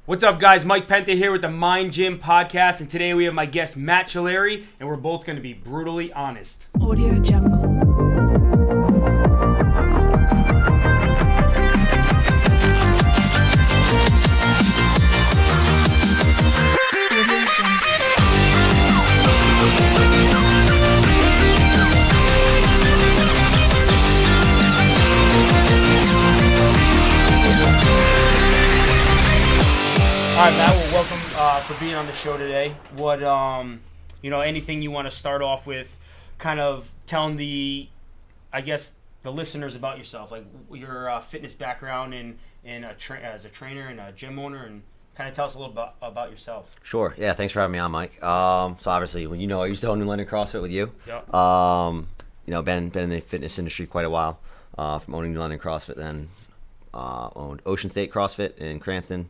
What's up, guys? Mike Penta here with the Mind Gym podcast, and today we have my guest Matt Chilleri, and we're both going to be brutally honest. Audio Jungle. All right, Matt. Well, welcome for being on the show today. What, anything you want to start off with, kind of telling the listeners about yourself, like your fitness background and as a trainer and a gym owner, and kind of tell us a little about yourself. Sure. Yeah. Thanks for having me on, Mike. So obviously, I used to own New London CrossFit with you. Yep. Been in the fitness industry quite a while. From owning New London CrossFit, then owned Ocean State CrossFit in Cranston.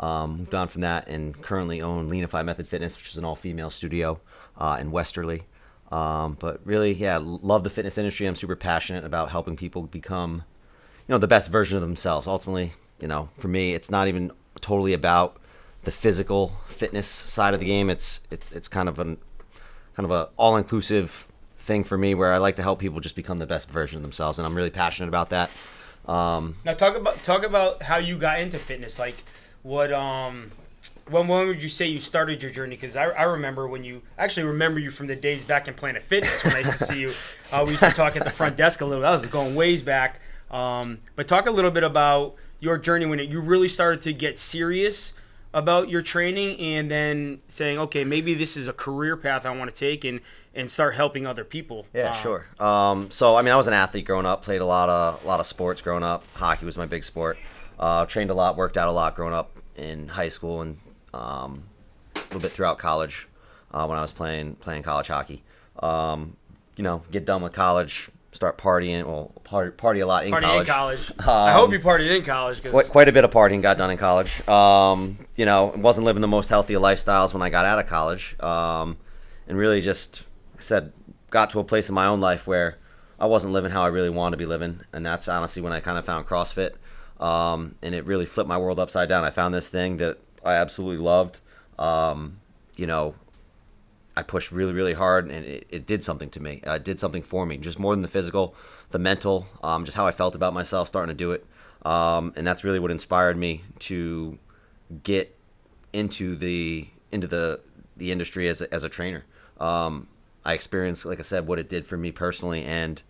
Moved on from that and currently own Leanify Method Fitness, which is an all-female studio in Westerly. But really, love the fitness industry. I'm super passionate about helping people become, the best version of themselves. Ultimately, for me, it's not even totally about the physical fitness side of the game. It's kind of a all-inclusive thing for me, where I like to help people just become the best version of themselves, and I'm really passionate about that. Now talk about how you got into fitness. Like, what when would you say you started your journey? Because I remember remember you from the days back in Planet Fitness when I used to see you. We used to talk at the front desk a little. That was going ways back. But talk a little bit about your journey when you really started to get serious about your training, and then saying, okay, maybe this is a career path I want to take, and start helping other people. Yeah, sure. So I was an athlete growing up. Played a lot of sports growing up. Hockey was my big sport. Trained a lot, worked out a lot growing up in high school, and a little bit throughout college when I was playing college hockey. Get done with college, start partying. Well, party a lot in college. I hope you partied in college. Quite a bit of partying got done in college. Wasn't living the most healthy of lifestyles when I got out of college, and really just, like I said, got to a place in my own life where I wasn't living how I really wanted to be living, and that's honestly when I kind of found CrossFit. And it really flipped my world upside down. I found this thing that I absolutely loved. I pushed really, really hard, and it did something to me. It did something for me, just more than the physical, the mental, just how I felt about myself starting to do it. And that's really what inspired me to get into the industry as a trainer. I experienced, like I said, what it did for me personally, and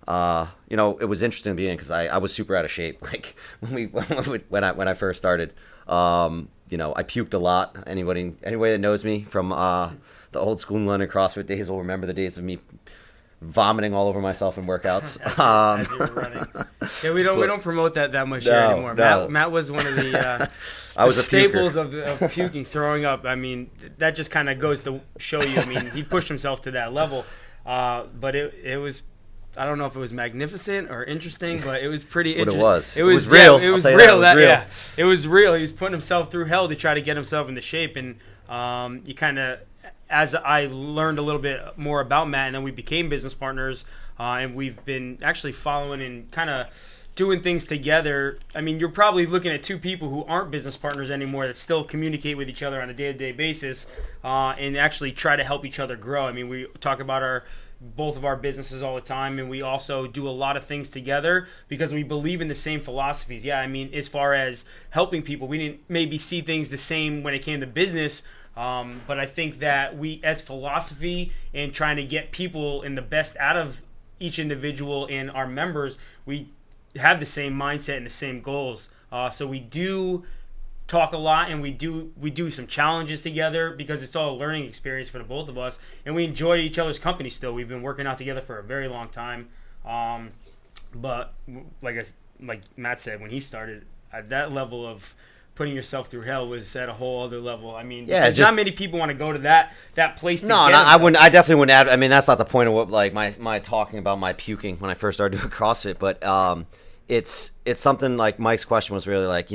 it was interesting to be in because I was super out of shape. Like when I first started, I puked a lot. Anybody that knows me from the old school London CrossFit days will remember the days of me vomiting all over myself in workouts. As you were running. Yeah, we don't promote that much here anymore. No. Matt was one of the I was staples of puking, throwing up. That just kind of goes to show you. He pushed himself to that level, but it was. I don't know if it was magnificent or interesting, but it was pretty interesting. It was real. It was real. It was real. He was putting himself through hell to try to get himself into shape, and you kind of, as I learned a little bit more about Matt, and then we became business partners, and we've been actually following and kind of doing things together. You're probably looking at two people who aren't business partners anymore that still communicate with each other on a day-to-day basis, and actually try to help each other grow. We talk about both of our businesses all the time, and we also do a lot of things together because we believe in the same philosophies. As far as helping people, we didn't maybe see things the same when it came to business, but I think that we, as philosophy and trying to get people in the best out of each individual and our members, we have the same mindset and the same goals. So we do talk a lot, and we do some challenges together because it's all a learning experience for the both of us, and we enjoy each other's company still. We've been working out together for a very long time, but like Matt said, when he started, at that level of putting yourself through hell was at a whole other level. Not many people want to go to that place. I wouldn't. I definitely wouldn't add. That's not the point of what my talking about my puking when I first started doing CrossFit, but it's something like Mike's question was really like,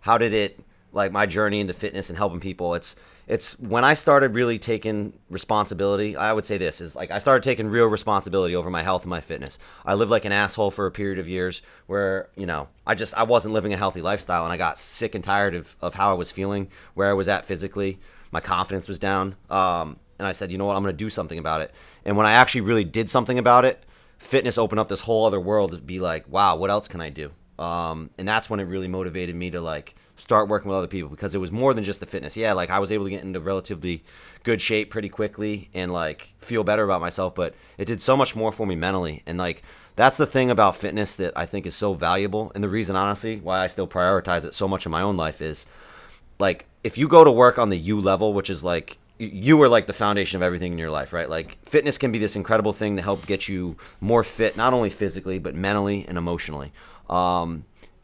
how did it like my journey into fitness and helping people, it's when I started really taking responsibility. I would say this is like I started taking real responsibility over my health and my fitness. I lived like an asshole for a period of years where, I wasn't living a healthy lifestyle, and I got sick and tired of how I was feeling, where I was at physically. My confidence was down. And I said, you know what, I'm going to do something about it. And when I actually really did something about it, fitness opened up this whole other world to be like, wow, what else can I do? And that's when it really motivated me to like start working with other people, because it was more than just the fitness. Yeah, like I was able to get into relatively good shape pretty quickly and like feel better about myself, but it did so much more for me mentally. And like that's the thing about fitness that I think is so valuable, and the reason honestly why I still prioritize it so much in my own life is like if you go to work on the you level, which is like you are like the foundation of everything in your life, right? Like fitness can be this incredible thing to help get you more fit, not only physically, but mentally and emotionally.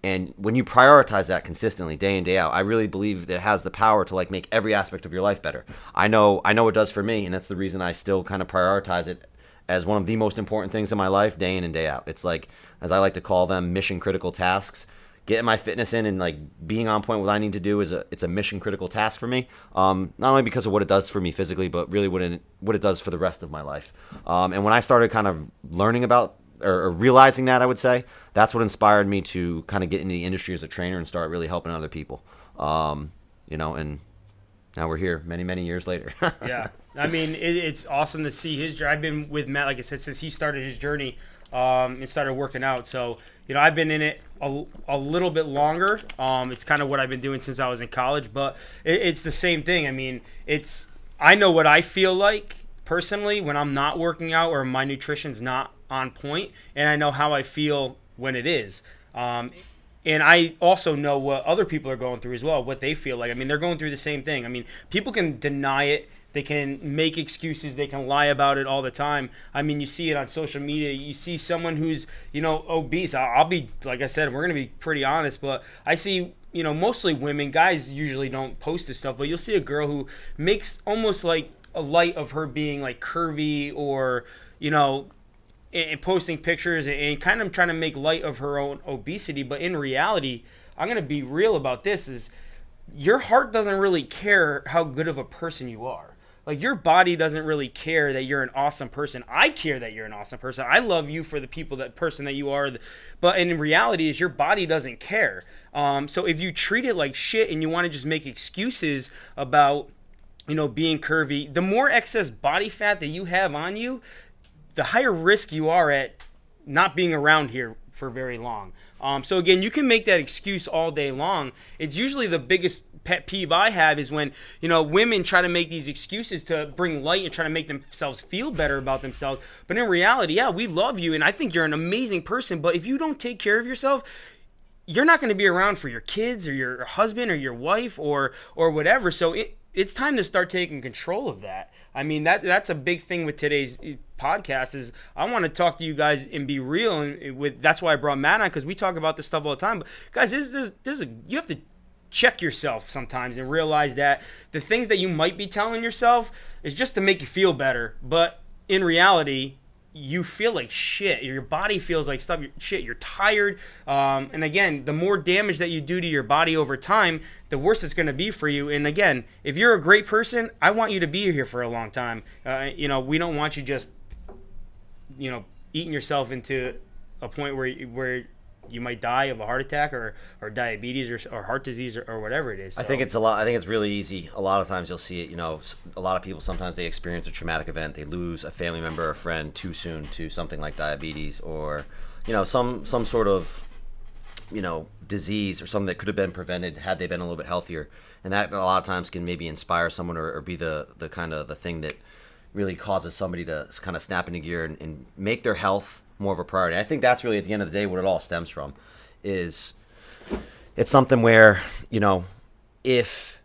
And when you prioritize that consistently day in, day out, I really believe that it has the power to like make every aspect of your life better. I know it does for me. And that's the reason I still kind of prioritize it as one of the most important things in my life day in and day out. It's like, as I like to call them, mission critical tasks. Getting my fitness in and like being on point with what I need to do it's a mission critical task for me. Not only because of what it does for me physically, but really what it does for the rest of my life. And when I started kind of learning about or realizing that, I would say that's what inspired me to kind of get into the industry as a trainer and start really helping other people. And now we're here many years later. Yeah. I mean, it's awesome to see his journey. I've been with Matt, like I said, since he started his journey and started working out. So, I've been in it a little bit longer. It's kind of what I've been doing since I was in college, but it's the same thing. I mean, I know what I feel like personally when I'm not working out or my nutrition's not on point, and I know how I feel when it is. And I also know what other people are going through as well, what they feel like. I mean, they're going through the same thing. I mean, people can deny it. They can make excuses. They can lie about it all the time. I mean, you see it on social media. You see someone who's, obese. I'll be, like I said, we're going to be pretty honest, but I see, mostly women. Guys usually don't post this stuff, but you'll see a girl who makes almost like a light of her being like curvy or, and posting pictures and kind of trying to make light of her own obesity. But in reality, I'm going to be real about this, is your heart doesn't really care how good of a person you are. Like, your body doesn't really care that you're an awesome person. I care that you're an awesome person. I love you for the person that you are. But in reality, is your body doesn't care. So if you treat it like shit and you want to just make excuses about, being curvy, the more excess body fat that you have on you, the higher risk you are at not being around here for very long. So again, you can make that excuse all day long. It's usually the biggest pet peeve I have is when, women try to make these excuses to bring light and try to make themselves feel better about themselves. But in reality, yeah, we love you and I think you're an amazing person. But if you don't take care of yourself, you're not going to be around for your kids or your husband or your wife or whatever. So it's time to start taking control of that. I mean, that's a big thing with today's podcast is I want to talk to you guys and be real. And that's why I brought Matt on, because we talk about this stuff all the time. But guys, you have to check yourself sometimes and realize that the things that you might be telling yourself is just to make you feel better. But in reality, you feel like shit. Your body feels like shit. You're tired. And again, the more damage that you do to your body over time, the worse it's going to be for you. And again, if you're a great person, I want you to be here for a long time. We don't want you just, eating yourself into a point where you might die of a heart attack or diabetes or heart disease or whatever it is. So. I think it's really easy. A lot of times you'll see it, a lot of people, sometimes they experience a traumatic event. They lose a family member or a friend too soon to something like diabetes or, some sort of, disease or something that could have been prevented had they been a little bit healthier. And that a lot of times can maybe inspire someone or be the kind of the thing that really causes somebody to kind of snap into gear and make their health more of a priority. I think that's really at the end of the day what it all stems from. Is it's something where, if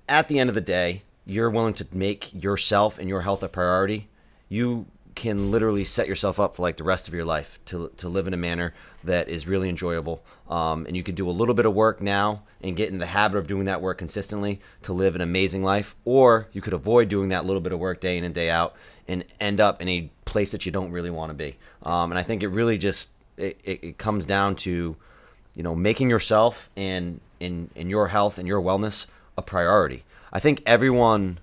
at the end of the day you're willing to make yourself and your health a priority, you can literally set yourself up for like the rest of your life to live in a manner that is really enjoyable. And you can do a little bit of work now and get in the habit of doing that work consistently to live an amazing life, or you could avoid doing that little bit of work day in and day out and end up in a place that you don't really want to be. And I think it really just it comes down to making yourself and in your health and your wellness a priority. I think everyone,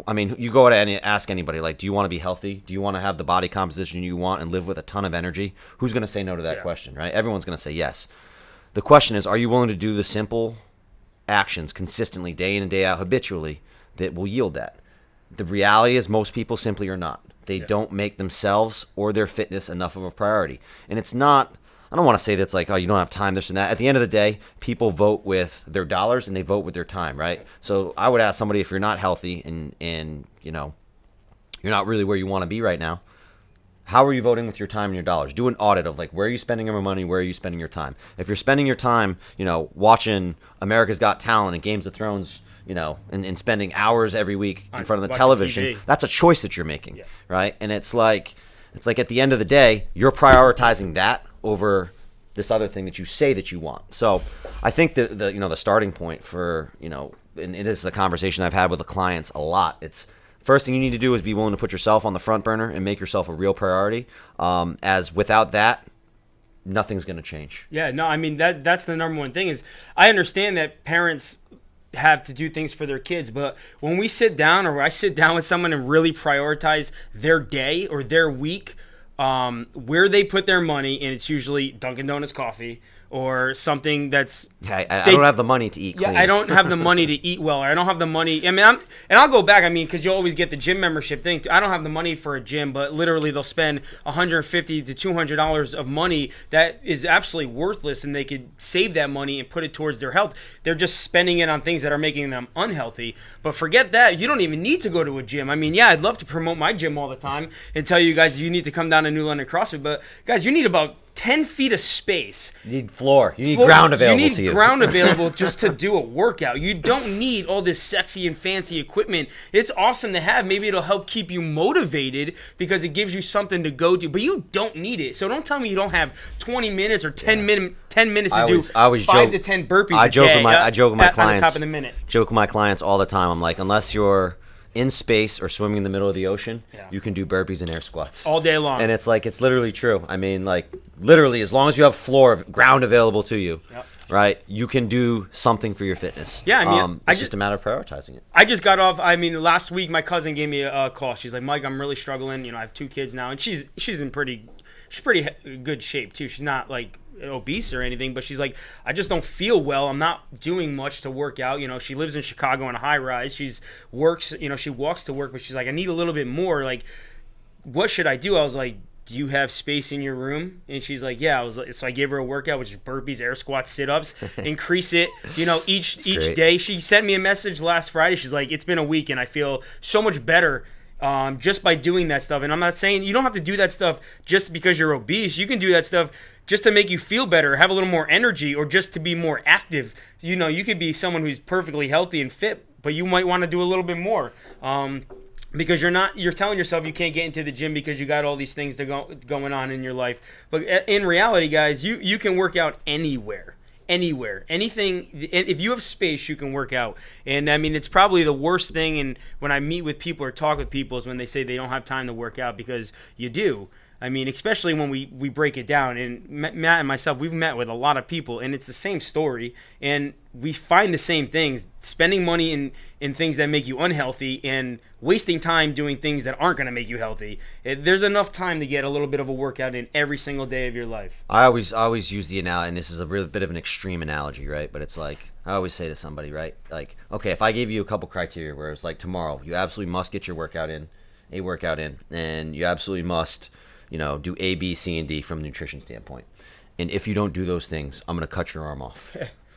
I mean, you go to ask anybody, like, do you want to be healthy? Do you want to have the body composition you want and live with a ton of energy? Who's going to say no to that question, right? Everyone's going to say yes. The question is, are you willing to do the simple actions consistently, day in and day out, habitually, that will yield that? The reality is most people simply are not. They don't make themselves or their fitness enough of a priority. And it's not, I don't want to say that's like, oh, you don't have time, this and that. At the end of the day, people vote with their dollars and they vote with their time, right? So I would ask somebody, if you're not healthy and you know, you're not really where you want to be right now, how are you voting with your time and your dollars? Do an audit of like, where are you spending your money? Where are you spending your time? If you're spending your time, you know, watching America's Got Talent and Games of Thrones, you know, and spending hours every week in front of the television, TV. That's a choice that you're making, right? And it's like at the end of the day, you're prioritizing that over this other thing that you say that you want. So I think the you know, the starting point for, you know, and this is a conversation I've had with the clients a lot. It's first thing you need to do is be willing to put yourself on the front burner and make yourself a real priority. As without that, nothing's going to change. Yeah, no, I mean, that's the number one thing is I understand that parents have to do things for their kids, but when we sit down or I sit down with someone and really prioritize their day or their week, where they put their money, and it's usually Dunkin' Donuts coffee or something that's I don't have the money to eat clean. Yeah, I don't have the money to eat well, or I don't have the money. I mean, and I'll go back. I mean, because you always get the gym membership thing. I don't have the money for a gym, but literally they'll spend $150 to $200 of money that is absolutely worthless, and they could save that money and put it towards their health. They're just spending it on things that are making them unhealthy. But forget that. You don't even need to go to a gym. I mean, yeah, I'd love to promote my gym all the time and tell you guys you need to come down to New London CrossFit, but guys, you need about 10 feet of space. You need floor. You need ground available to you. You need ground available just to do a workout. You don't need all this sexy and fancy equipment. It's awesome to have. Maybe it'll help keep you motivated because it gives you something to go to, but you don't need it. So don't tell me you don't have 20 minutes or 10 minutes to do 5 to 10 burpees I a day. I joke with my clients. At the top of the minute. Joke with my clients all the time. I'm like, unless you're in space or swimming in the middle of the ocean, you can do burpees and air squats all day long. And it's like, it's literally true. I mean, like, literally, as long as you have ground available to you, right, you can do something for your fitness. Yeah, I mean, it's just a matter of prioritizing it. I just got off. I mean, last week my cousin gave me a call. She's like, Mike, I'm really struggling. You know, I have 2 kids now, and she's in pretty good shape too. She's not like obese or anything, but she's like, I just don't feel well. I'm not doing much to work out. You know, she lives in Chicago in a high rise. She walks to work, but she's like, I need a little bit more. Like, what should I do? I was like, do you have space in your room? And she's like, yeah. I was like, so I gave her a workout, which is burpees, air squats, sit-ups, increase it, you know, each day. She sent me a message last Friday. She's like, it's been a week and I feel so much better just by doing that stuff. And I'm not saying you don't have to do that stuff just because you're obese. You can do that stuff just to make you feel better, have a little more energy, or just to be more active. You know, you could be someone who's perfectly healthy and fit, but you might want to do a little bit more. Because you're telling yourself you can't get into the gym because you got all these things going on in your life. But in reality, guys, you can work out anywhere. Anything. If you have space, you can work out. And I mean, it's probably the worst thing. And when I meet with people or talk with people is when they say they don't have time to work out, because you do. I mean, especially when we break it down. And Matt and myself, we've met with a lot of people, and it's the same story. And we find the same things: spending money in things that make you unhealthy and wasting time doing things that aren't going to make you healthy. There's enough time to get a little bit of a workout in every single day of your life. I always use the analogy, and this is a real bit of an extreme analogy, right? But it's like, I always say to somebody, right? Like, okay, if I gave you a couple criteria where it's like, tomorrow, you absolutely must get your workout in, and you absolutely must, you know, do A, B, C, and D from a nutrition standpoint. And if you don't do those things, I'm going to cut your arm off.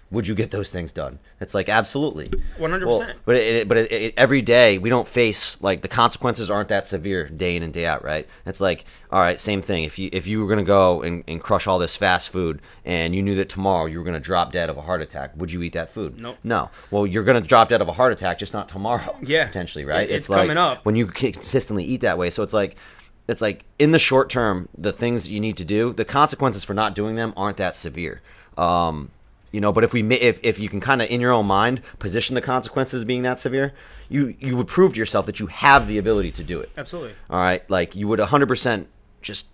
Would you get those things done? It's like, absolutely. 100%. Well, but every day, we don't face, like, the consequences aren't that severe day in and day out, right? It's like, all right, same thing. If you were going to go and crush all this fast food and you knew that tomorrow you were going to drop dead of a heart attack, would you eat that food? Nope. No. Well, you're going to drop dead of a heart attack, just not tomorrow. Yeah. Potentially, right? It's like, coming up. When you consistently eat that way. So it's like in the short term, the things you need to do, the consequences for not doing them aren't that severe. You know, but if you can kind of in your own mind position the consequences being that severe, you would prove to yourself that you have the ability to do it. Absolutely. All right, like you would 100% just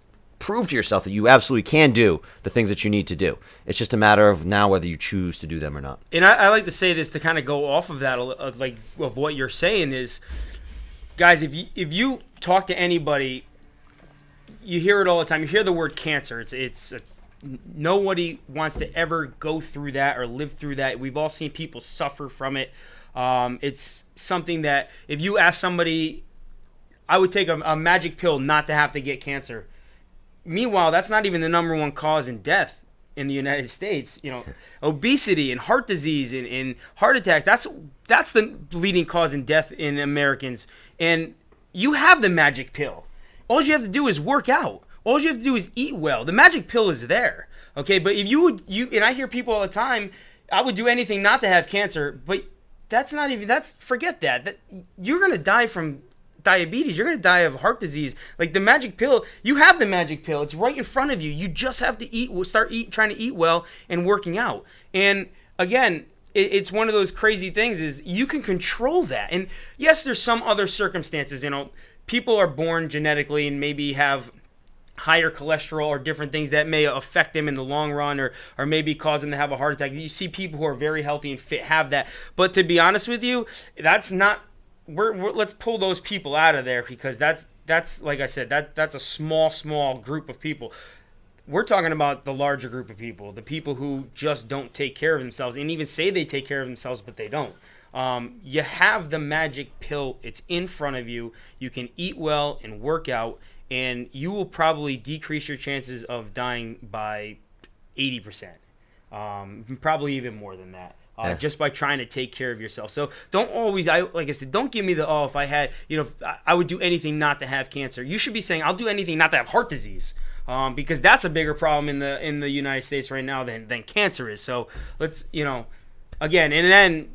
prove to yourself that you absolutely can do the things that you need to do. It's just a matter of now whether you choose to do them or not. And I like to say this to kind of go off of that, of what you're saying is, guys, if you talk to anybody, you hear it all the time. You hear the word cancer. Nobody wants to ever go through that or live through that. We've all seen people suffer from it. It's something that if you ask somebody, I would take a magic pill not to have to get cancer. Meanwhile, that's not even the number one cause in death in the United States. Obesity and heart disease and heart attack, that's the leading cause in death in Americans. And you have the magic pill. All you have to do is work out. All you have to do is eat well. The magic pill is there, okay? But if you and I hear people all the time, I would do anything not to have cancer, but forget that you're going to die from diabetes. You're going to die of heart disease. Like the magic pill, you have the magic pill. It's right in front of you. You just have to trying to eat well and working out. And again, it's one of those crazy things is you can control that. And yes, there's some other circumstances, people are born genetically and maybe have higher cholesterol or different things that may affect them in the long run or maybe cause them to have a heart attack. You see people who are very healthy and fit have that. But to be honest with you, that's not let's pull those people out of there because that's like I said, that's a small group of people. We're talking about the larger group of people, the people who just don't take care of themselves and even say they take care of themselves, but they don't. You have the magic pill. It's in front of you. You can eat well and work out, and you will probably decrease your chances of dying by 80%. Probably even more than that. Just by trying to take care of yourself. So don't always, like I said, don't give me if I had, I would do anything not to have cancer. You should be saying, I'll do anything not to have heart disease. Because that's a bigger problem in the United States right now than cancer is. So let's, again, and then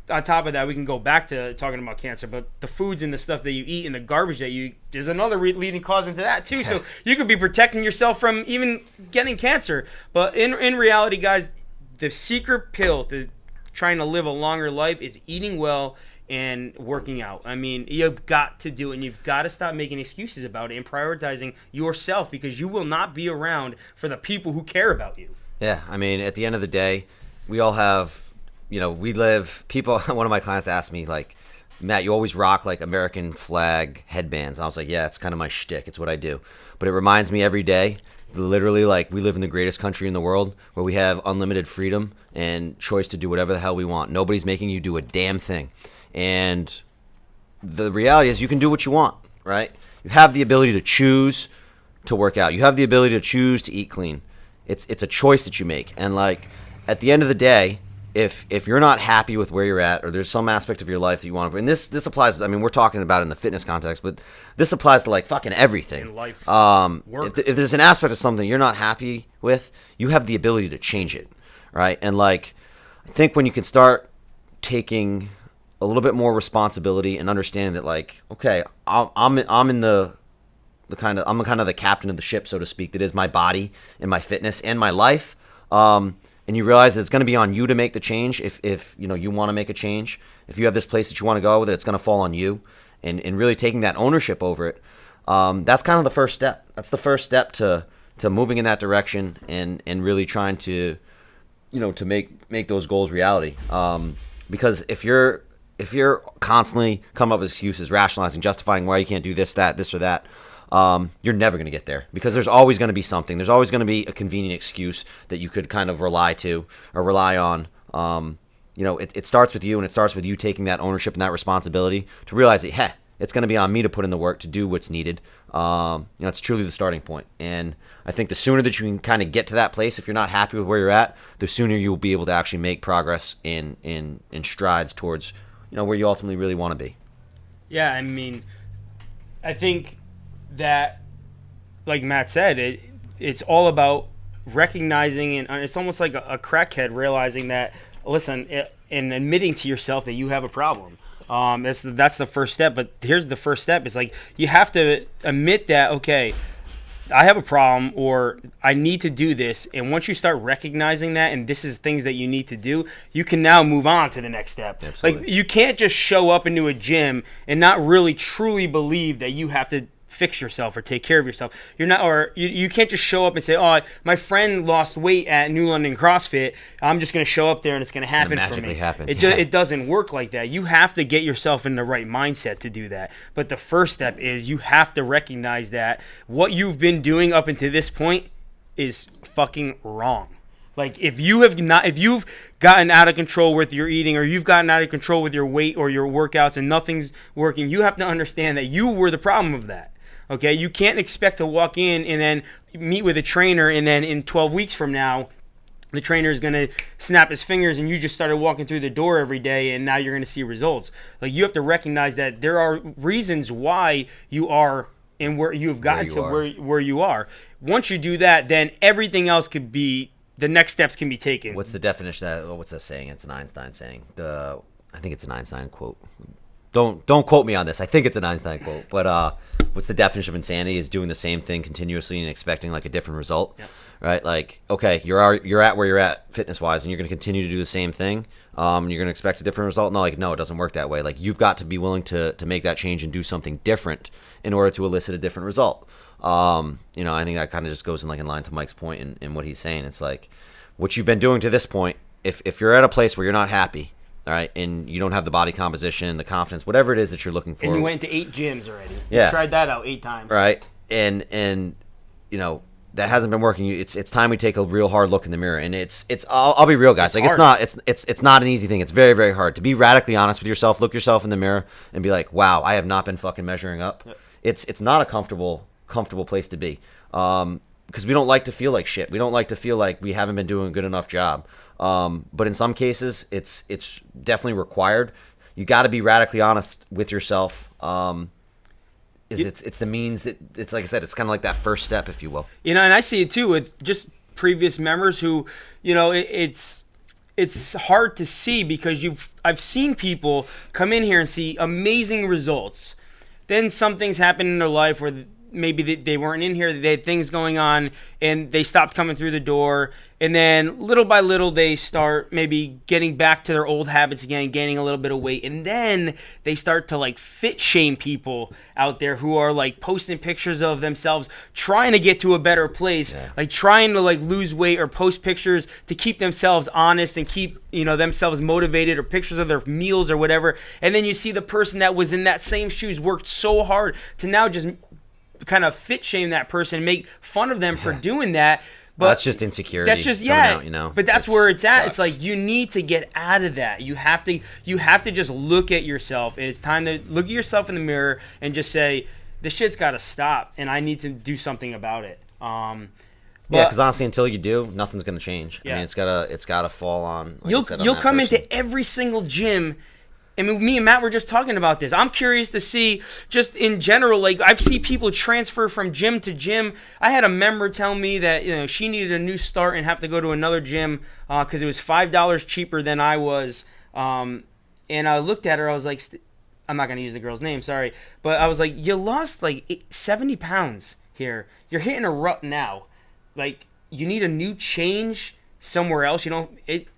on top of that, we can go back to talking about cancer, but the foods and the stuff that you eat and the garbage that you eat is another leading cause into that too. So you could be protecting yourself from even getting cancer. But in reality, guys, the secret pill to trying to live a longer life is eating well and working out. I mean, you've got to do it, and you've got to stop making excuses about it and prioritizing yourself because you will not be around for the people who care about you. Yeah, I mean, at the end of the day, we all have, we live, people, one of my clients asked me, like, Matt, you always rock, like, American flag headbands. I was like, yeah, it's kind of my shtick. It's what I do. But it reminds me every day, literally, like, we live in the greatest country in the world where we have unlimited freedom and choice to do whatever the hell we want. Nobody's making you do a damn thing. And the reality is you can do what you want, right? You have the ability to choose to work out. You have the ability to choose to eat clean. It's a choice that you make. And like at the end of the day, if you're not happy with where you're at or there's some aspect of your life that you want to, and this applies, I mean, we're talking about in the fitness context, but this applies to like fucking everything. In life, work. If there's an aspect of something you're not happy with, you have the ability to change it, right? And like, I think when you can start taking a little bit more responsibility and understanding that, like, okay, I'm the kind of the captain of the ship, so to speak, that is my body and my fitness and my life. And you realize that it's going to be on you to make the change. If you want to make a change, if you have this place that you want to go, that it's going to fall on you, and really taking that ownership over it. That's kind of the first step. That's the first step to moving in that direction and really trying to, to make those goals reality. Because if you're constantly coming up with excuses, rationalizing, justifying why you can't do this or that, you're never going to get there because there's always going to be something. There's always going to be a convenient excuse that you could kind of rely on. It starts with you, and it starts with you taking that ownership and that responsibility to realize that, it's going to be on me to put in the work to do what's needed. It's truly the starting point. And I think the sooner that you can kind of get to that place, if you're not happy with where you're at, the sooner you'll be able to actually make progress in strides towards where you ultimately really want to be. Yeah, I mean, I think that, like Matt said, it's all about recognizing, and it's almost like a crackhead realizing that, listen, and admitting to yourself that you have a problem. That's the first step. But here's the first step. It's like you have to admit that, okay, I have a problem or I need to do this. And once you start recognizing that and this is things that you need to do, you can now move on to the next step. Absolutely. Like you can't just show up into a gym and not really truly believe that you have to fix yourself or take care of yourself. You're not, or you can't just show up and say, "Oh, my friend lost weight at New London CrossFit. I'm just going to show up there and it's going to happen for magically me." happen. It doesn't work like that. You have to get yourself in the right mindset to do that. But the first step is you have to recognize that what you've been doing up until this point is fucking wrong. Like if you've gotten out of control with your eating, or you've gotten out of control with your weight or your workouts and nothing's working, you have to understand that you were the problem of that. Okay, you can't expect to walk in and then meet with a trainer, and then in 12 weeks from now, the trainer is going to snap his fingers and you just started walking through the door every day and now you're going to see results. Like, you have to recognize that there are reasons why you are and where you've gotten to where you are. Once you do that, then everything else could be, the next steps can be taken. What's the definition of that? What's the saying? It's an Einstein saying. I think it's an Einstein quote. Don't quote me on this. I think it's an Einstein quote. But what's the definition of insanity? Is doing the same thing continuously and expecting like a different result. Yep. Right? Like, okay, you're at where you're at fitness wise, and you're going to continue to do the same thing. You're going to expect a different result. No, it doesn't work that way. Like, you've got to be willing to make that change and do something different in order to elicit a different result. I think that kind of just goes in line to Mike's point and what he's saying. It's like, what you've been doing to this point, if you're at a place where you're not happy, all right, and you don't have the body composition, the confidence, whatever it is that you're looking for. And you went to 8 gyms already. Yeah. You tried that out 8 times. Right. And that hasn't been working. It's time we take a real hard look in the mirror. And I'll be real, guys. It's not an easy thing. It's very, very hard to be radically honest with yourself. Look yourself in the mirror and be like, wow, I have not been fucking measuring up. Yep. It's not a comfortable place to be. Because we don't like to feel like shit. We don't like to feel like we haven't been doing a good enough job. But in some cases, it's definitely required. You got to be radically honest with yourself. It's the means that, it's like I said, it's kind of like that first step, if you will. And I see it too with just previous members who, it's hard to see because I've seen people come in here and see amazing results. Then some things happen in their life where maybe they weren't in here, they had things going on, and they stopped coming through the door. And then little by little, they start maybe getting back to their old habits again, gaining a little bit of weight. And then they start to fit shame people out there who are posting pictures of themselves trying to get to a better place, trying to lose weight or post pictures to keep themselves honest and keep themselves motivated, or pictures of their meals or whatever. And then you see the person that was in that same shoes worked so hard to now just kind of fit shame that person, make fun of them for doing that. But that's just insecurity. That's just out, But that's where it's at. It's like, you need to get out of that. You have to just look at yourself, and it's time to look at yourself in the mirror and just say, this shit's got to stop, and I need to do something about it. Because honestly, until you do, nothing's gonna change. Yeah. I mean, it's gotta fall on. You'll come into every single gym. I mean, me and Matt were just talking about this. I'm curious to see, just in general, I've seen people transfer from gym to gym. I had a member tell me that she needed a new start and have to go to another gym because it was $5 cheaper than I was. And I looked at her. I was like, I'm not gonna use the girl's name, sorry, but I was like, you lost 70 pounds here. You're hitting a rut now. You need a new change somewhere else.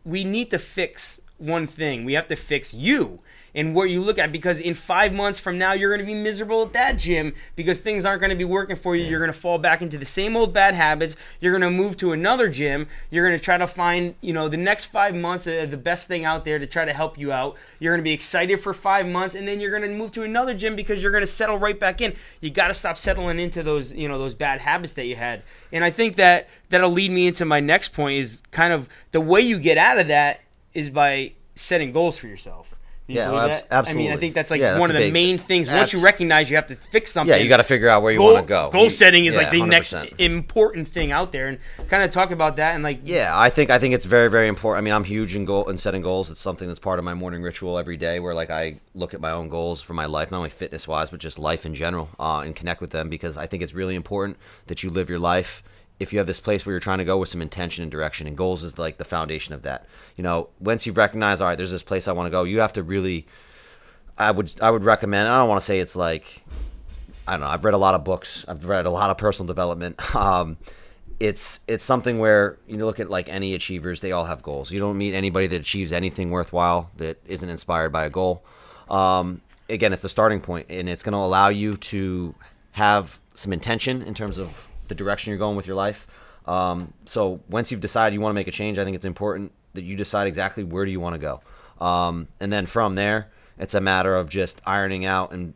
We need to fix one thing. We have to fix you and what you look at, because in 5 months from now, you're going to be miserable at that gym because things aren't going to be working for you. You're going to fall back into the same old bad habits. You're going to move to another gym. You're going to try to find, the next 5 months the best thing out there to try to help you out. You're going to be excited for 5 months, and then you're going to move to another gym because you're going to settle right back in. You got to stop settling into those, those bad habits that you had. And I think that'll lead me into my next point, is kind of the way you get out of that is by setting goals for yourself. Absolutely. I mean, I think that's one of the main things. Once you recognize you have to fix something. Yeah, you got to figure out where you want to go. Goal setting is the 100%. Next important thing out there, and kind of talk about that. And I think it's very, very important. I mean, I'm huge in setting goals. It's something that's part of my morning ritual every day, where I look at my own goals for my life, not only fitness wise, but just life in general, and connect with them, because I think it's really important that you live your life. If you have this place where you're trying to go with some intention and direction, and goals is the foundation of that. Once you've recognized, all right, there's this place I want to go, you have to really, I would recommend, I don't want to say it's I don't know, I've read a lot of books, I've read a lot of personal development. It's something where you look at any achievers, they all have goals. You don't meet anybody that achieves anything worthwhile that isn't inspired by a goal. Again, it's the starting point, and it's going to allow you to have some intention in terms of the direction you're going with your life. So once you've decided you want to make a change, I think it's important that you decide exactly where do you want to go. And then from there, it's a matter of just ironing out and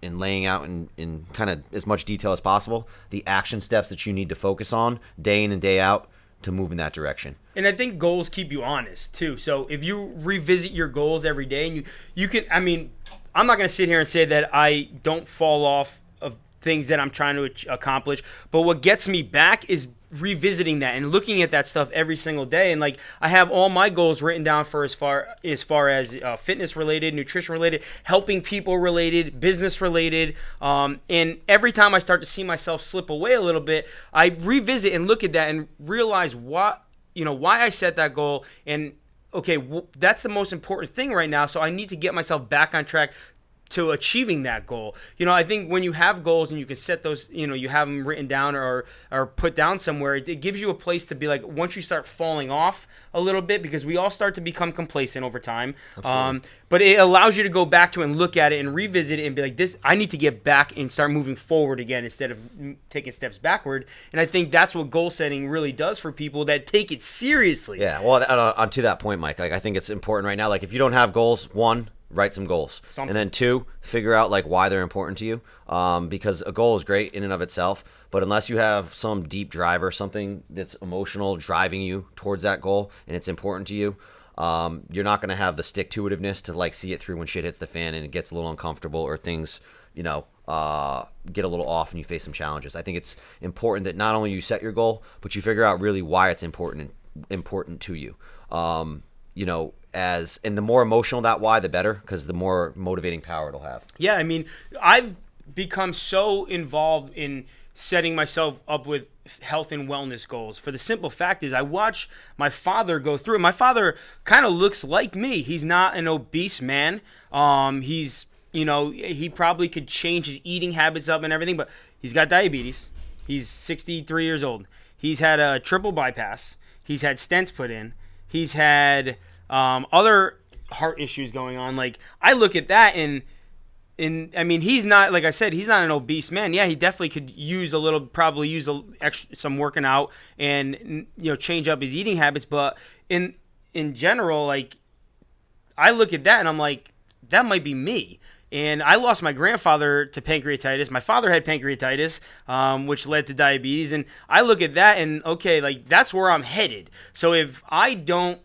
laying out in kind of as much detail as possible the action steps that you need to focus on day in and day out to move in that direction. And I think goals keep you honest too. So if you revisit your goals every day, and you can, I mean, I'm not going to sit here and say that I don't fall off of things that I'm trying to accomplish, but what gets me back is revisiting that and looking at that stuff every single day. And like, I have all my goals written down for as far as fitness related, nutrition related, helping people related, business related. And every time I start to see myself slip away a little bit, I revisit and look at that and realize why I set that goal. And okay, that's the most important thing right now. So I need to get myself back on track to achieving that goal. I think when you have goals and you can set those, you have them written down or put down somewhere, it gives you a place to be like, once you start falling off a little bit, because we all start to become complacent over time. But it allows you to go back to and look at it and revisit it and be like, this, I need to get back and start moving forward again instead of taking steps backward. And I think that's what goal setting really does for people that take it seriously. Yeah. Well, on to that point, Mike, like I think it's important right now. Like if you don't have goals, one, write some goals. And then two, figure out like why they're important to you. Because a goal is great in and of itself, but unless you have some deep driver, something that's emotional driving you towards that goal and it's important to you, you're not going to have the stick-to-itiveness to like see it through when shit hits the fan and it gets a little uncomfortable or things, get a little off and you face some challenges. I think it's important that not only you set your goal, but you figure out really why it's important to you. And the more emotional that why, the better, because the more motivating power it'll have. Yeah, I mean, I've become so involved in setting myself up with health and wellness goals. For the simple fact is I watch my father go through it. My father kind of looks like me. He's not an obese man. He probably could change his eating habits up and everything, but he's got diabetes. He's 63 years old. He's had a triple bypass. He's had stents put in. He's had other heart issues going on. Like, I look at that and I mean, he's not, like I said, he's not an obese man. Yeah, he definitely could probably use some working out and, change up his eating habits. But in general, like, I look at that and I'm like, that might be me. And I lost my grandfather to pancreatitis. My father had pancreatitis, which led to diabetes. And I look at that and, okay, like, that's where I'm headed. So if I don't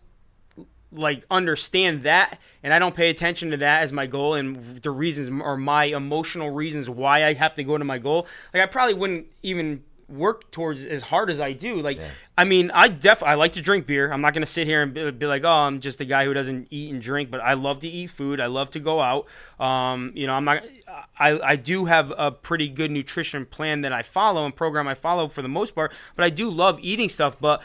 understand that and I don't pay attention to that as my goal and the reasons or my emotional reasons why I have to go to my goal, like, I probably wouldn't even work towards as hard as I do. Like, yeah. I mean, I like to drink beer. I'm not going to sit here and be like, oh, I'm just a guy who doesn't eat and drink, but I love to eat food. I love to go out. I do have a pretty good nutrition plan that I follow and program I follow for the most part, but I do love eating stuff, but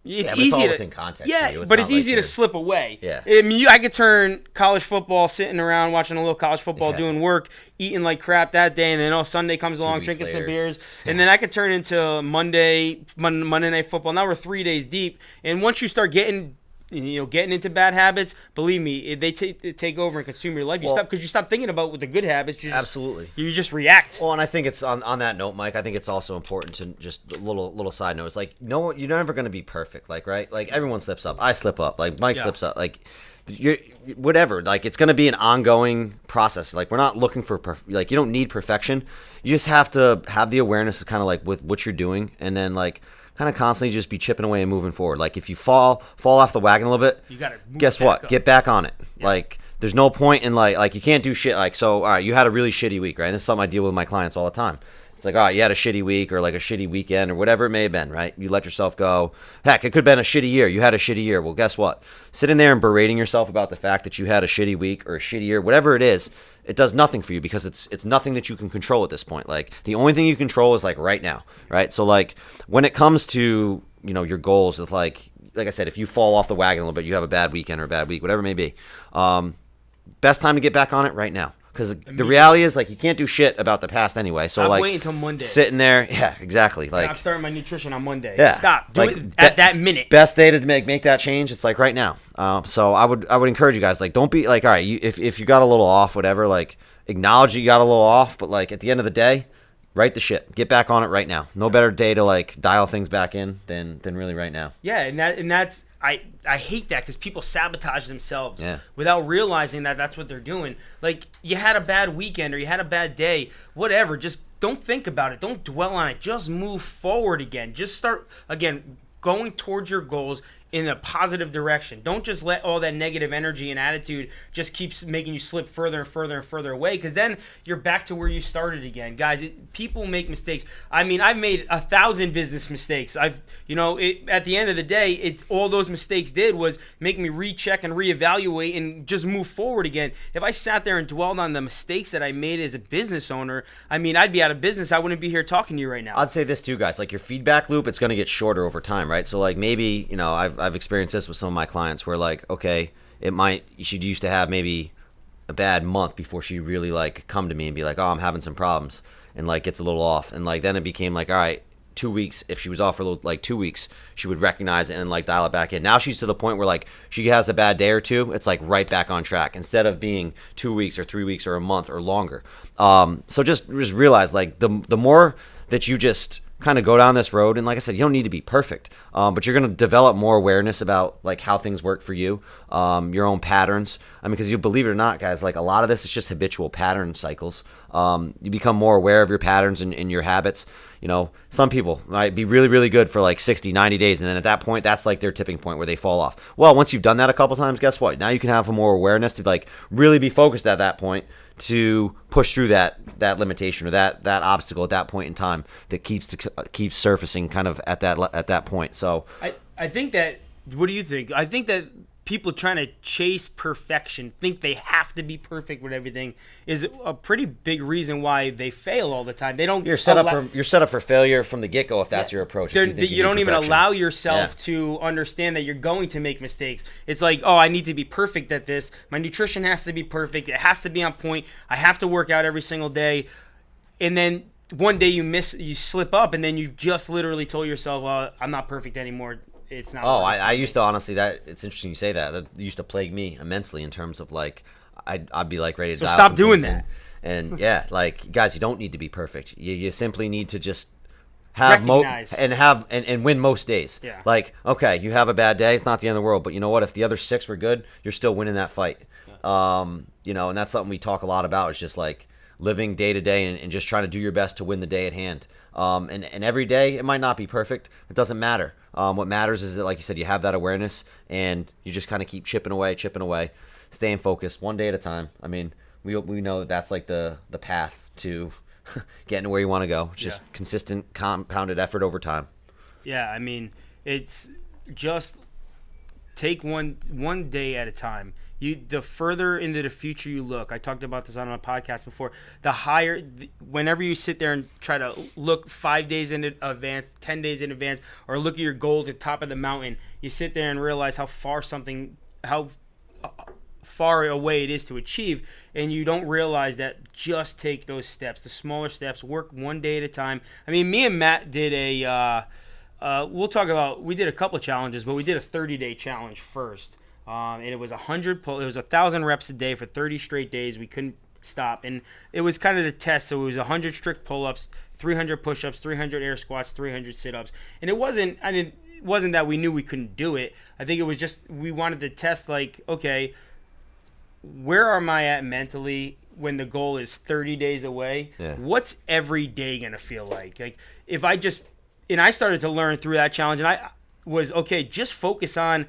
it's easy to, within context. Yeah, but it's easy to slip away. Yeah. I mean, I could turn college football, sitting around watching a little college football, doing work, eating like crap that day, and then Sunday comes along, drinking some beers, and then I could turn into Monday Night Football. Now we're 3 days deep, and once you start getting into bad habits, believe me, they take over and consume your life. You stop thinking about with the good habits. Absolutely. You just react. Well, and I think it's on that note, Mike, I think it's also important to just a little side note. It's like, no, you're never going to be perfect. Like, right? Like, everyone slips up. I slip up. Like, Mike slips up. Like, you're whatever. Like, it's going to be an ongoing process. Like, we're not looking for you don't need perfection. You just have to have the awareness of kind of like with what you're doing, and then like kind of constantly just be chipping away and moving forward. Like, if you fall off the wagon a little bit, you gotta guess what? Get back on it. Yeah. Like, there's no point in like you can't do shit. Like, so all right, you had a really shitty week, right? And this is something I deal with my clients all the time. It's like, all right, you had a shitty week or like a shitty weekend or whatever it may have been, right? You let yourself go. Heck, it could have been a shitty year. You had a shitty year. Well, guess what? Sitting there and berating yourself about the fact that you had a shitty week or a shitty year, whatever it is, it does nothing for you because it's nothing that you can control at this point. Like, the only thing you control is like right now, right? So like when it comes to, your goals, with like I said, if you fall off the wagon a little bit, you have a bad weekend or a bad week, whatever it may be, best time to get back on it right now. Because the reality is, like, you can't do shit about the past anyway. So, I'm waiting until Monday. Sitting there, yeah, exactly. Like, I'm starting my nutrition on Monday. Yeah, stop. Do it at that minute. Best day to make that change. It's like right now. So I would encourage you guys, like, don't be like, all right, if you got a little off, whatever, like, acknowledge you got a little off, but like at the end of the day, right the ship. Get back on it right now. No better day to like dial things back in than really right now. Yeah, and that's I hate that because people sabotage themselves Yeah. without realizing that that's what they're doing. Like, you had a bad weekend or you had a bad day, whatever. Just don't think about it. Don't dwell on it. Just move forward again. Just start again going towards your goals in a positive direction. Don't just let all that negative energy and attitude just keeps making you slip further and further and further away, because then you're back to where you started again. Guys, people make mistakes. I mean, I've made 1,000 business mistakes. At the end of the day, all those mistakes did was make me recheck and reevaluate and just move forward again. If I sat there and dwelled on the mistakes that I made as a business owner, I mean, I'd be out of business. I wouldn't be here talking to you right now. I'd say this too, guys. Like, your feedback loop, it's going to get shorter over time, right? So like maybe, I've experienced this with some of my clients where like, okay, she used to have maybe a bad month before she really like come to me and be like, oh, I'm having some problems, and like gets a little off. And like then it became like, all right, 2 weeks. If she was off for like 2 weeks, she would recognize it and like dial it back in. Now she's to the point where like she has a bad day or two, it's like right back on track instead of being 2 weeks or 3 weeks or a month or longer. So just realize like the more that you just kind of go down this road, and like I said, you don't need to be perfect, but you're going to develop more awareness about like how things work for you, your own patterns. I mean, because you believe it or not, guys, like a lot of this is just habitual pattern cycles. You become more aware of your patterns and your habits. Some people might be really, really good for like 60, 90 days, and then at that point, that's like their tipping point where they fall off. Well, once you've done that a couple times, guess what? Now you can have more awareness to like really be focused at that point to push through that limitation or that obstacle at that point in time that keeps surfacing kind of at that point. So I think that, what do you think? I think that people trying to chase perfection, think they have to be perfect with everything, is a pretty big reason why they fail all the time. They don't. You're set up for failure from the get go if that's your approach. You don't even allow yourself to understand that you're going to make mistakes. It's like, oh, I need to be perfect at this. My nutrition has to be perfect. It has to be on point. I have to work out every single day, and then one day you slip up, and then you've just literally told yourself, well, I'm not perfect anymore. It's not. Oh, I used to, honestly, it's interesting you say that. That used to plague me immensely in terms of like, I'd be like ready to. So stop doing that. And yeah, like, guys, you don't need to be perfect. You simply need to just have and win most days. Yeah. Like, okay, you have a bad day, it's not the end of the world, but you know what? If the other 6 were good, you're still winning that fight. Yeah. And that's something we talk a lot about. Is just like living day to day and just trying to do your best to win the day at hand. And every day it might not be perfect. It doesn't matter. What matters is that, like you said, you have that awareness and you just kind of keep chipping away, staying focused one day at a time. I mean, we know that that's like the path to getting to where you want to go. It's just consistent, compounded effort over time. Yeah, I mean, it's just take one day at a time. The further into the future you look, I talked about this on my podcast before, whenever you sit there and try to look 5 days in advance, 10 days in advance, or look at your goal at the top of the mountain, you sit there and realize how far away it is to achieve, and you don't realize that just take those steps, the smaller steps, work one day at a time. I mean, me and Matt did we did a couple of challenges, but we did a 30-day challenge first. And it was 1,000 reps a day for 30 straight days. We couldn't stop, and it was kind of the test. So it was 100 strict pull-ups, 300 push-ups, 300 air squats, 300 sit-ups. And it wasn't that we knew we couldn't do it. I think it was just we wanted to test, like, okay, where am I at mentally when the goal is 30 days away? Yeah. What's every day gonna feel like? Like, if I started to learn through that challenge, and I was okay, just focus on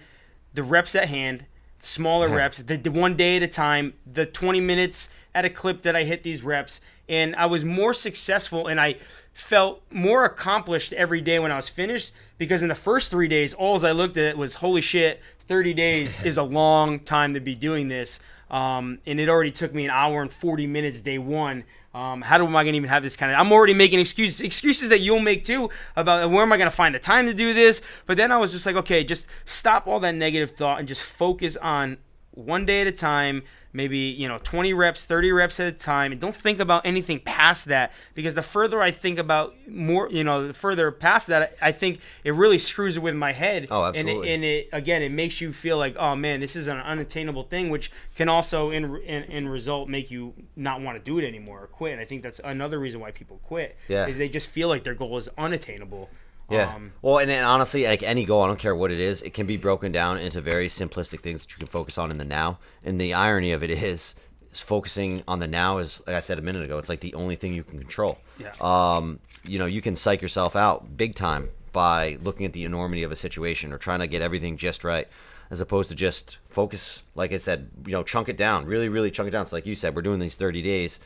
the reps at hand, smaller reps, the one day at a time, the 20 minutes at a clip that I hit these reps. And I was more successful and I felt more accomplished every day when I was finished, because in the first 3 days, all I looked at was, holy shit, 30 days is a long time to be doing this. And it already took me 1 hour and 40 minutes day one. How am I going to even have this kind of... I'm already making excuses that you'll make too about where am I going to find the time to do this. But then I was just like, okay, just stop all that negative thought and just focus on one day at a time, maybe 20 reps, 30 reps at a time, and don't think about anything past that, because the further I think about more, the further past that, I think it really screws it with my head. Oh, absolutely. And it makes you feel like, oh man, this is an unattainable thing, which can also in result make you not want to do it anymore or quit. And I think that's another reason why people quit, is they just feel like their goal is unattainable. Yeah. Well, and honestly, like any goal, I don't care what it is, it can be broken down into very simplistic things that you can focus on in the now. And the irony of it is focusing on the now is, like I said a minute ago, it's like the only thing you can control. Yeah. You can psych yourself out big time by looking at the enormity of a situation or trying to get everything just right, as opposed to just focus, like I said, chunk it down, really, really chunk it down. So like you said, we're doing these 30 days.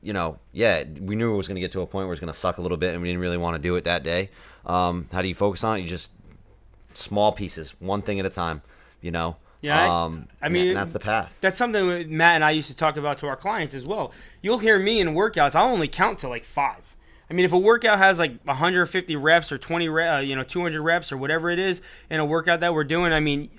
We knew it was going to get to a point where it was going to suck a little bit and we didn't really want to do it that day. How do you focus on it? You just small pieces, one thing at a time, Yeah. I mean, and that's the path. That's something that Matt and I used to talk about to our clients as well. You'll hear me in workouts, I'll only count to like 5. I mean, if a workout has like 150 reps or 200 reps or whatever it is in a workout that we're doing, I mean,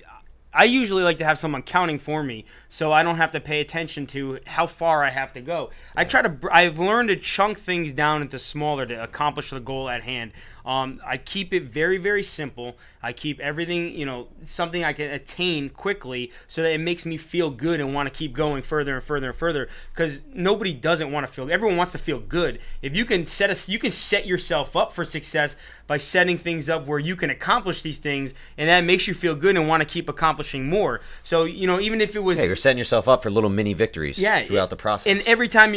I usually like to have someone counting for me so I don't have to pay attention to how far I have to go. I've learned to chunk things down into smaller to accomplish the goal at hand. I keep it very, very simple. I keep everything, something I can attain quickly so that it makes me feel good and want to keep going further and further and further, because nobody doesn't want to feel, everyone wants to feel good. If you can set yourself up for success by setting things up where you can accomplish these things, and that makes you feel good and want to keep accomplishing more. So, even if it was... Yeah, you're setting yourself up for little mini victories throughout the process. And every time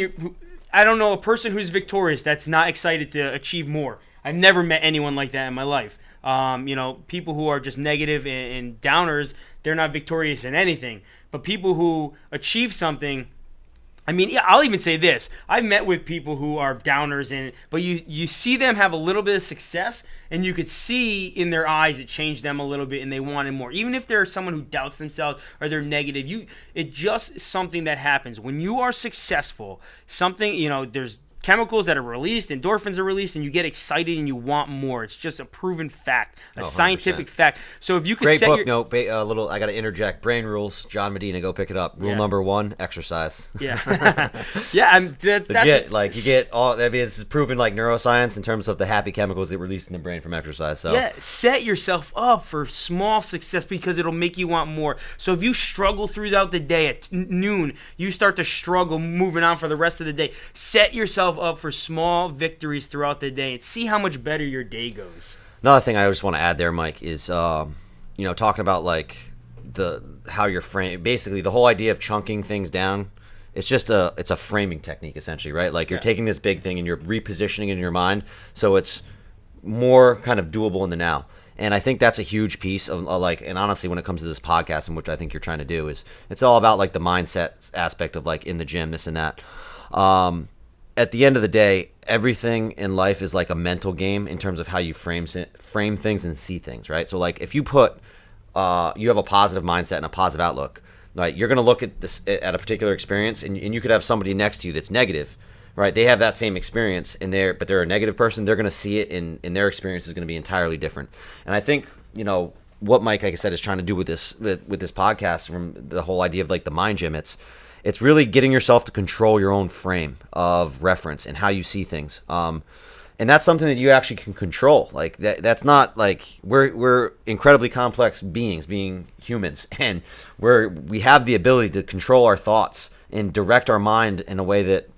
I don't know a person who's victorious that's not excited to achieve more. I've never met anyone like that in my life. People who are just negative and downers, they're not victorious in anything. But people who achieve something, I mean, I'll even say this. I've met with people who are downers, but you see them have a little bit of success, and you could see in their eyes it changed them a little bit, and they wanted more. Even if they're someone who doubts themselves or they're negative, it just something that happens. When you are successful, there's chemicals that are released, endorphins are released, and you get excited and you want more. It's just a proven fact, a scientific fact. So if you could Great book note, I got to interject. Brain Rules, John Medina, go pick it up. Rule number 1, exercise. Yeah. That's legit. Like you get all. I mean, it's proven like neuroscience in terms of the happy chemicals that released in the brain from exercise. So set yourself up for small success because it'll make you want more. So if you struggle throughout the day at noon, you start to struggle moving on for the rest of the day. Set yourself up for small victories throughout the day and see how much better your day goes. Another thing I just want to add there, Mike, is talking about like how you're frame. Basically, the whole idea of chunking things down. It's a framing technique essentially, right? Like you're taking this big thing and you're repositioning it in your mind so it's more kind of doable in the now. And I think that's a huge piece of and honestly, when it comes to this podcast, and which I think you're trying to do, is it's all about like the mindset aspect of like in the gym, this and that. At the end of the day, everything in life is like a mental game in terms of how you frame things and see things, right? So like if you you have a positive mindset and a positive outlook, right? You're going to look at this at a particular experience, and you could have somebody next to you that's negative, right? They have that same experience but they're a negative person. They're going to see it in their experience is going to be entirely different. And I think, what Mike, like I said, is trying to do with this podcast, from the whole idea of like the mind gym, it's really getting yourself to control your own frame of reference and how you see things. And that's something that you actually can control. Like that's not like we're incredibly complex beings, being humans, and we have the ability to control our thoughts and direct our mind in a way that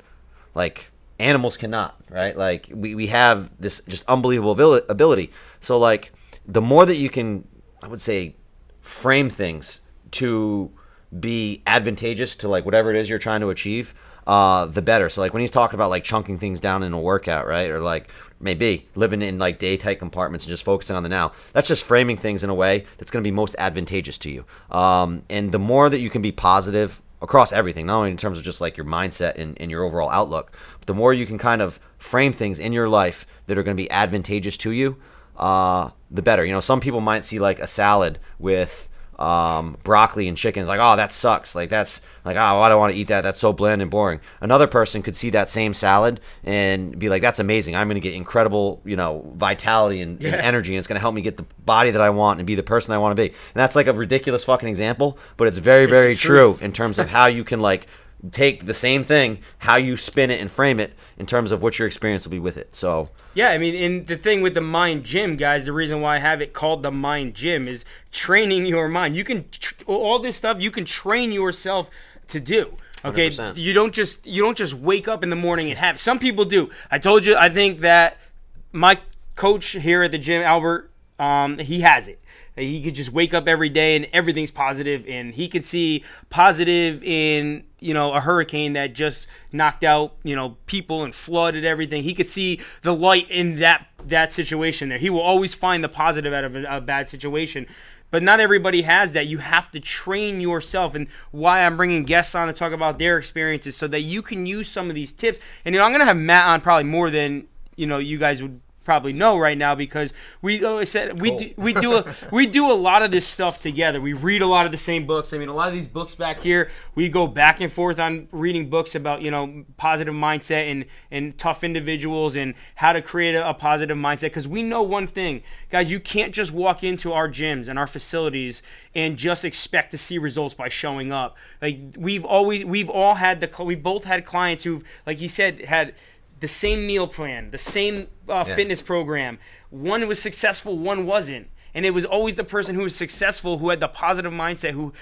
like animals cannot, right? Like we have this just unbelievable ability. So like the more that you can, I would say, frame things to be advantageous to like whatever it is you're trying to achieve, the better. So like when he's talking about like chunking things down in a workout, right? Or like maybe living in like day tight compartments and just focusing on the now, that's just framing things in a way that's going to be most advantageous to you. And the more that you can be positive across everything, not only in terms of just like your mindset and your overall outlook, but the more you can kind of frame things in your life that are going to be advantageous to you, the better. Some people might see like a salad with broccoli and chicken. It's like, oh, that sucks. Like that's like, oh, I don't want to eat that. That's so bland and boring. Another person could see that same salad and be like, that's amazing. I'm going to get incredible, vitality and energy, and it's going to help me get the body that I want and be the person I want to be. And that's like a ridiculous fucking example, but it's very, very true in terms of how you can like take the same thing, how you spin it and frame it in terms of what your experience will be with it. So yeah, I mean, and the thing with the Mind Gym, guys, the reason why I have it called the Mind Gym is training your mind. You can all this stuff you can train yourself to do. Okay, 100%. you don't just wake up in the morning and have. Some people do. I told you. I think that my coach here at the gym, Albert, he has it. He could just wake up every day and everything's positive, and he could see positive in a hurricane that just knocked out people and flooded everything. He could see the light in that situation there. He will always find the positive out of a bad situation. But not everybody has that. You have to train yourself, and why I'm bringing guests on to talk about their experiences so that you can use some of these tips. And I'm going to have Matt on probably more than you guys would probably know right now, because we do a lot of this stuff together. We read a lot of the same books. I mean, a lot of these books back here, we go back and forth on reading books about positive mindset and tough individuals and how to create a positive mindset, because we know one thing, guys, you can't just walk into our gyms and our facilities and just expect to see results by showing up. Like we've both had clients who've, like he said, had the same meal plan, the same fitness program. One was successful, one wasn't. And it was always the person who was successful, who had the positive mindset, who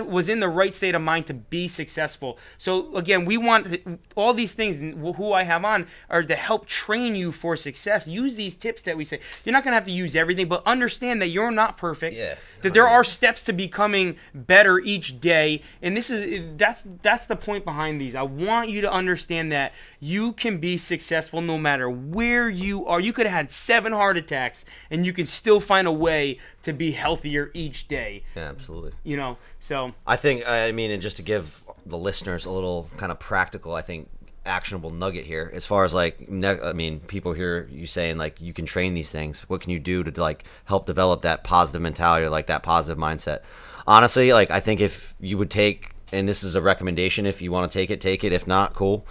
was in the right state of mind to be successful. So again, we want all these things, who I have on, are to help train you for success. Use these tips that we say. You're not going to have to use everything, but understand that you're not perfect. Yeah. That there are steps to becoming better each day. And that's the point behind these. I want you to understand that you can be successful no matter where you are. You could have had 7 heart attacks and you can still find a way to be healthier each day. Yeah, absolutely. So I think, and just to give the listeners a little kind of practical, I think, actionable nugget here, as far as people hear you saying like you can train these things. What can you do to like help develop that positive mentality, or like that positive mindset? Honestly, like I think if you would take, and this is a recommendation, if you want to take it. If not, cool.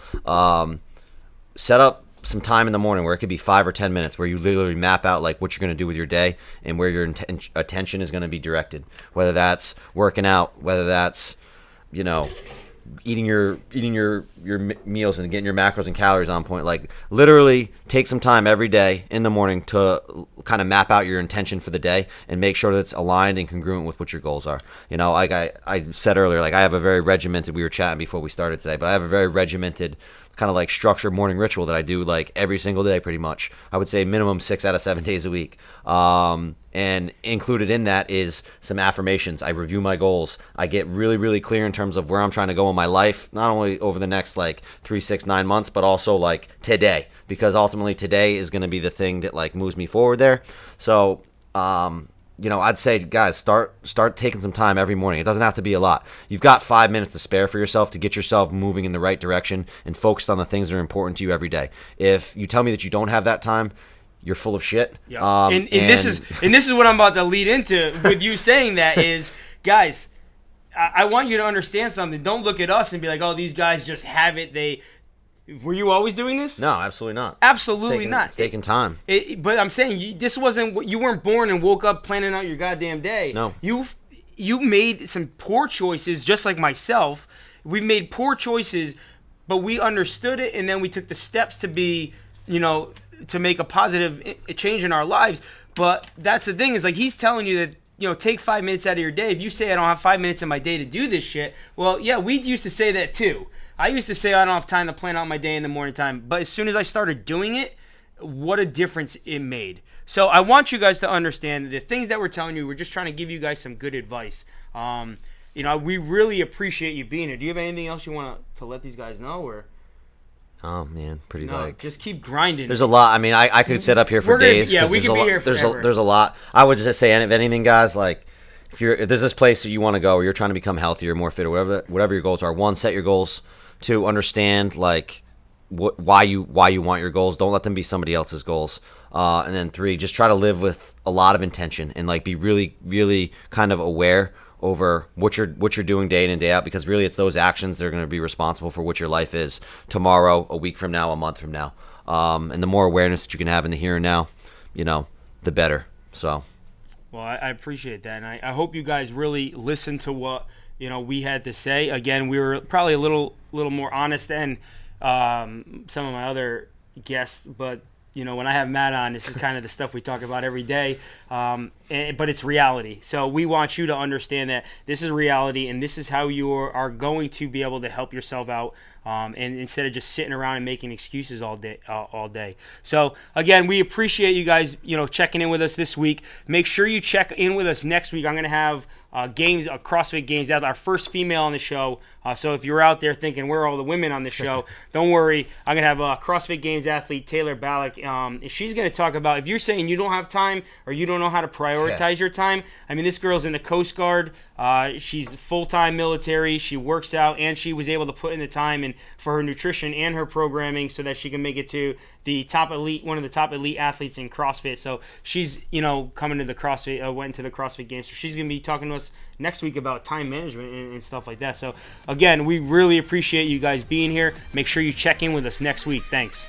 Set up some time in the morning where it could be 5 or 10 minutes where you literally map out like what you're going to do with your day and where your attention is going to be directed, whether that's working out, whether that's eating your meals and getting your macros and calories on point. Like literally take some time every day in the morning to kind of map out your intention for the day and make sure that it's aligned and congruent with what your goals are. Like I said earlier, like I have a very regimented, we were chatting before we started today, but I have a very regimented kind of like structured morning ritual that I do like every single day pretty much. I would say minimum 6 out of 7 days a week. And included in that is some affirmations. I review my goals. I get really, really clear in terms of where I'm trying to go in my life, not only over the next like 3, 6, 9 months, but also like today, because ultimately today is going to be the thing that like moves me forward there. So, I'd say, guys, start taking some time every morning. It doesn't have to be a lot. You've got 5 minutes to spare for yourself to get yourself moving in the right direction and focused on the things that are important to you every day. If you tell me that you don't have that time, you're full of shit. Yeah. And this is what I'm about to lead into with you saying that is, guys, I want you to understand something. Don't look at us and be like, oh, these guys just have it. Were you always doing this? No, absolutely not. Absolutely not. It's taking time. But I'm saying you weren't born and woke up planning out your goddamn day. No. You made some poor choices, just like myself. We've made poor choices, but we understood it, and then we took the steps to be, to make a positive change in our lives. But that's the thing, is like he's telling you that, take 5 minutes out of your day. If you say I don't have 5 minutes in my day to do this shit, well, yeah, we used to say that too. I used to say I don't have time to plan out my day in the morning time. But as soon as I started doing it, what a difference it made. So I want you guys to understand that the things that we're telling you, we're just trying to give you guys some good advice. We really appreciate you being here. Do you have anything else you want to let these guys know, or? Oh man, just keep grinding. There's a lot. I mean, I could sit up here for days. Yeah, we could be here forever. There's a lot. I would just say, if anything, guys, like if there's this place that you want to go, or you're trying to become healthier, more fit, or whatever your goals are. 1, set your goals. 2, understand like why you want your goals. Don't let them be somebody else's goals. And then 3, just try to live with a lot of intention and like be really, really kind of aware over what you're doing day in and day out, because really it's those actions that are going to be responsible for what your life is tomorrow, a week from now, a month from now. And the more awareness that you can have in the here and now, the better. So. Well, I appreciate that, and I hope you guys really listen to what we had to say. Again, we were probably a little more honest than some of my other guests, but when I have Matt on, this is kind of the stuff we talk about every day, but it's reality. So we want you to understand that this is reality, and this is how you are going to be able to help yourself out, and instead of just sitting around and making excuses all day. So again, we appreciate you guys, checking in with us this week. Make sure you check in with us next week. I'm going to have CrossFit Games out, our first female on the show. So if you're out there thinking where are all the women on the show, don't worry. I'm going to have a CrossFit Games athlete, Taylor Ballack. She's going to talk about, if you're saying you don't have time or you don't know how to prioritize your time. I mean, this girl's in the Coast Guard. She's full-time military. She works out, and she was able to put in the time and for her nutrition and her programming so that she can make it to the top elite, one of the top elite athletes in CrossFit. So she's, coming to the CrossFit, went into the CrossFit Games. So she's going to be talking to us next week about time management and stuff like that. So again, we really appreciate you guys being here. Make sure you check in with us next week. Thanks.